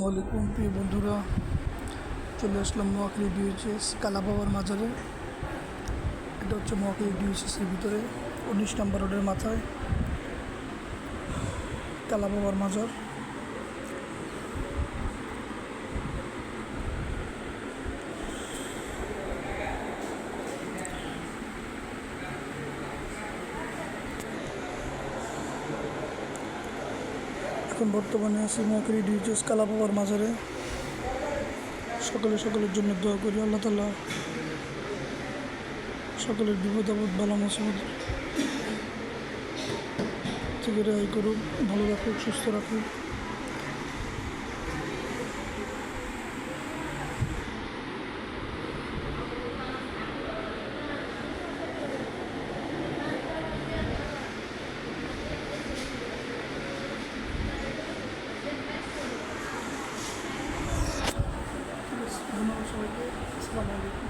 ওয়ালাইকুম প্রিয় বন্ধুরা, চলে আসলাম নোয়াখালী ডিউএইচএস কালা বাবার মাজারে। এটা হচ্ছে নোয়াখালী ডিউএইচএসের ভিতরে 19 নম্বর রোডের মাথায় কালা বাবার মাজার। এখন বর্তমানে আছি নোয়াখালী ডিউএইচএস কালা বাবার মাজারে। সকলের জন্য দোয়া করি, আল্লাহ তাআলা সকলের বিপদ আপদ বালা মুসিবত থেকে রেহাই করুক, ভালো রাখুক, সুস্থ রাখুক। ধন্যবাদ সবাইকে। আসসালামু আলাইকুম।